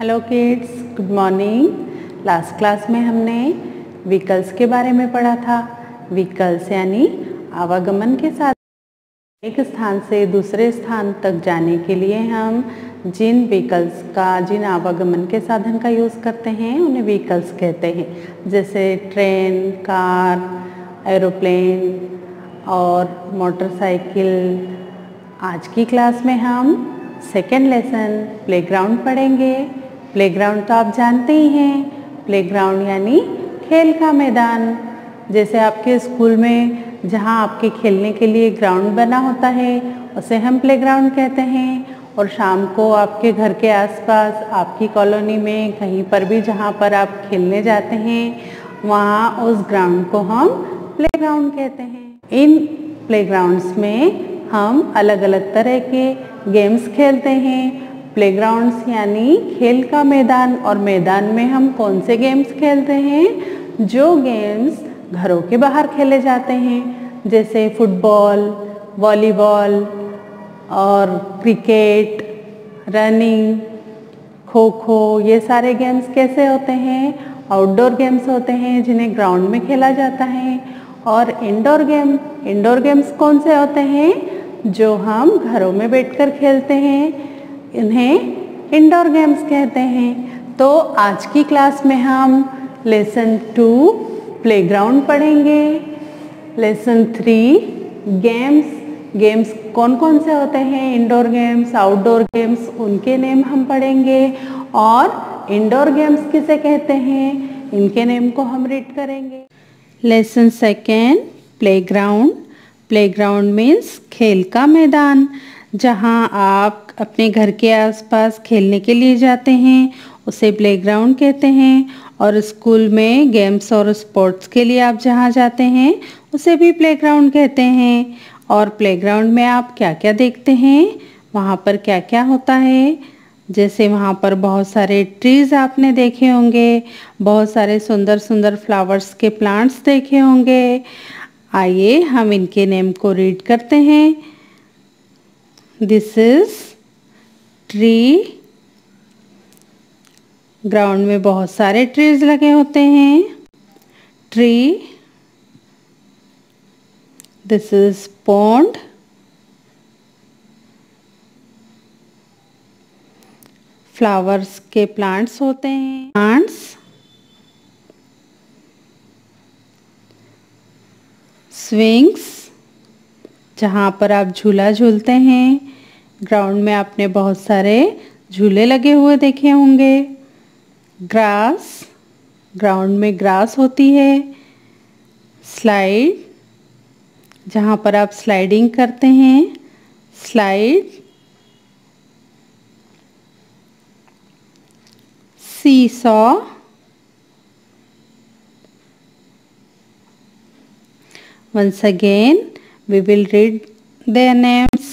Hello kids, good morning. Last class में हमने vehicles के बारे में पढ़ा था। व्हीकल्स यानी आवागमन के साथ एक स्थान से दूसरे स्थान तक जाने के लिए हम जिन आवागमन के साधन का यूज़ करते हैं उन्हें व्हीकल्स कहते हैं। जैसे ट्रेन, कार, एरोप्लेन और मोटरसाइकिल। आज की क्लास में हम सेकेंड लेसन प्लेग्राउंड पढ़ेंगे। प्लेग्राउंड तो आप जानते ही हैं, प्लेग्राउंड यानी खेल का मैदान। जैसे आपके स्कूल में जहाँ आपके खेलने के लिए ग्राउंड बना होता है उसे हम प्लेग्राउंड कहते हैं। और शाम को आपके घर के आसपास, आपकी कॉलोनी में कहीं पर भी जहाँ पर आप खेलने जाते हैं वहाँ उस ग्राउंड को हम प्लेग्राउंड कहते हैं। इन प्लेग्राउंड्स में हम अलग अलग तरह के गेम्स खेलते हैं। प्लेग्राउंड्स यानी खेल का मैदान, और मैदान में हम कौन से गेम्स खेलते हैं? जो गेम्स घरों के बाहर खेले जाते हैं, जैसे फुटबॉल, वॉलीबॉल और क्रिकेट, रनिंग, खो खो। ये सारे गेम्स कैसे होते हैं? आउटडोर गेम्स होते हैं जिन्हें ग्राउंड में खेला जाता है। और इंडोर गेम्स कौन से होते हैं? जो हम घरों में बैठकर खेलते हैं, इन्हें इंडोर गेम्स कहते हैं। तो आज की क्लास में हम लेसन 2 प्लेग्राउंड पढ़ेंगे। लेसन 3 गेम्स कौन कौन से होते हैं? इंडोर गेम्स, आउटडोर गेम्स, उनके नेम हम पढ़ेंगे। और इंडोर गेम्स किसे कहते हैं, इनके नेम को हम रीड करेंगे। Lesson second playground. Playground means खेल का मैदान, जहाँ आप अपने घर के आसपास खेलने के लिए जाते हैं उसे प्लेग्राउंड कहते हैं। और स्कूल में गेम्स और स्पोर्ट्स के लिए आप जहाँ जाते हैं उसे भी प्लेग्राउंड कहते हैं। और प्लेग्राउंड में आप क्या क्या देखते हैं, वहाँ पर क्या क्या होता है? जैसे वहाँ पर बहुत सारे ट्रीज़ आपने देखे होंगे, बहुत सारे सुंदर सुंदर फ्लावर्स के प्लांट्स देखे होंगे। आइए हम इनके नेम को रीड करते हैं। This is tree. ग्राउंड में बहुत सारे ट्रीज लगे होते हैं। Tree. This is pond. Flowers के प्लांट्स होते हैं। प्लांट्स। स्विंग्स, जहाँ पर आप झूला झूलते हैं। ग्राउंड में आपने बहुत सारे झूले लगे हुए देखे होंगे। ग्रास, ग्राउंड में ग्रास होती है। स्लाइड, जहाँ पर आप स्लाइडिंग करते हैं। Slide. Seesaw. Once again, we will read their names.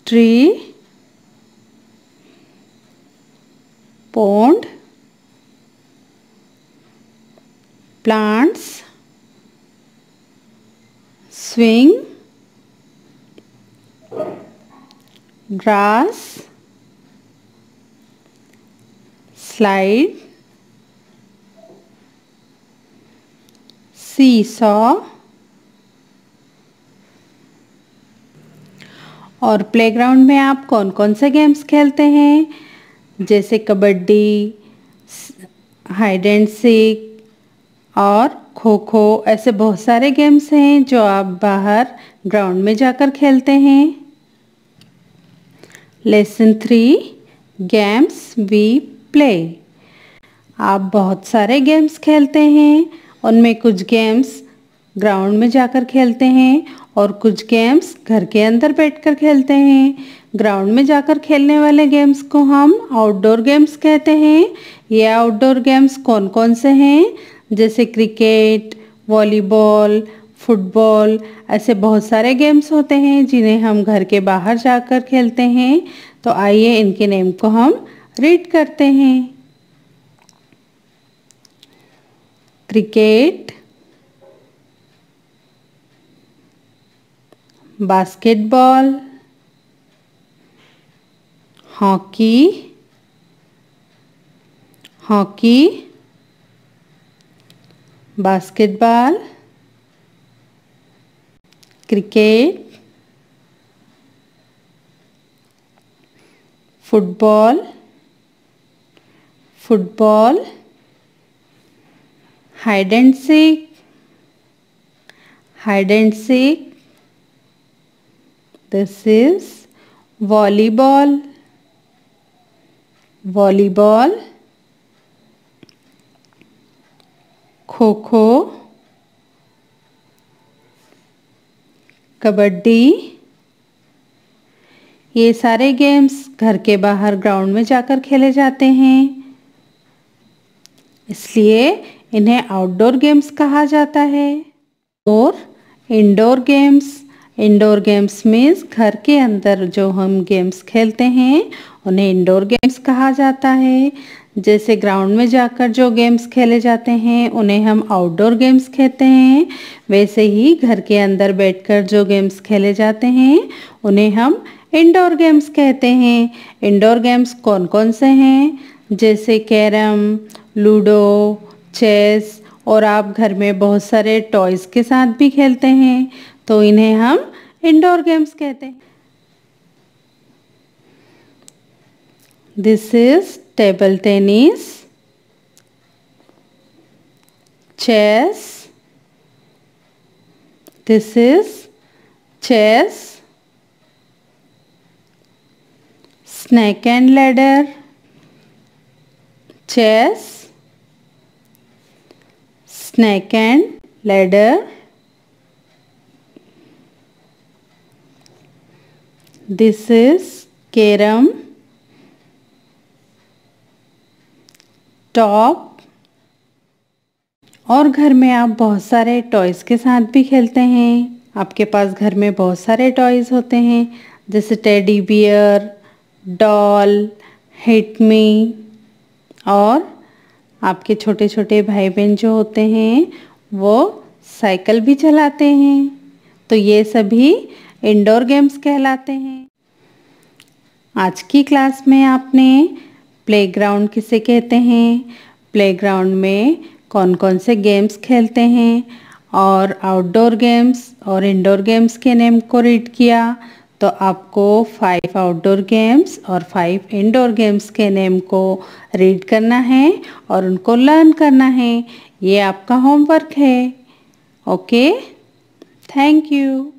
Tree, pond, plants, swing, grass, slide, seesaw। और प्लेग्राउंड में आप कौन कौन से गेम्स खेलते हैं? जैसे कबड्डी, हाइड एंड सीक और खो खो। ऐसे बहुत सारे गेम्स हैं जो आप बाहर ग्राउंड में जाकर खेलते हैं। Lesson 3 games we play. आप बहुत सारे गेम्स खेलते हैं, उनमें कुछ गेम्स ग्राउंड में जाकर खेलते हैं और कुछ गेम्स घर के अंदर बैठकर खेलते हैं। ग्राउंड में जाकर खेलने वाले गेम्स को हम आउटडोर गेम्स कहते हैं। ये आउटडोर गेम्स कौन कौन से हैं? जैसे क्रिकेट, वॉलीबॉल, फुटबॉल। ऐसे बहुत सारे गेम्स होते हैं जिन्हें हम घर के बाहर जाकर खेलते हैं। तो आइए इनके नेम को हम रीड करते हैं। Cricket, basketball, hockey, hockey, basketball, cricket, football, hide and seek, this is volleyball, kho kho, kabaddi. ये सारे गेम्स घर के बाहर ग्राउंड में जाकर खेले जाते हैं, इसलिए इन्हें आउटडोर गेम्स कहा जाता है। और इंडोर गेम्स मीन्स घर के अंदर जो हम गेम्स खेलते हैं उन्हें इंडोर गेम्स कहा जाता है। जैसे ग्राउंड में जाकर जो गेम्स खेले जाते हैं उन्हें हम आउटडोर गेम्स कहते हैं, वैसे ही घर के अंदर बैठकर जो गेम्स खेले जाते हैं उन्हें हम इंडोर गेम्स कहते हैं। इंडोर गेम्स कौन कौन से हैं? जैसे कैरम, लूडो, चेस, और आप घर में बहुत सारे टॉयज़ के साथ भी खेलते हैं, तो इन्हें हम इंडोर गेम्स कहते हैं। This is table tennis, chess, this is chess, snake and ladder, chess, snake and ladder, this is carom, top. और घर में आप बहुत सारे टॉयज़ के साथ भी खेलते हैं। आपके पास घर में बहुत सारे टॉयज़ होते हैं, जैसे teddy bear, doll, hit me, और आपके छोटे छोटे भाई बहन जो होते हैं वो साइकिल भी चलाते हैं, तो ये सभी इंडोर गेम्स कहलाते हैं। आज की क्लास में आपने प्लेग्राउंड किसे कहते हैं, प्लेग्राउंड में कौन कौन से गेम्स खेलते हैं, और आउटडोर गेम्स और इंडोर गेम्स के नेम को रीड किया, तो आपको 5 आउटडोर गेम्स और 5 इंडोर गेम्स के नेम को रीड करना है और उनको लर्न करना है। ये आपका होमवर्क है। Okay, thank you.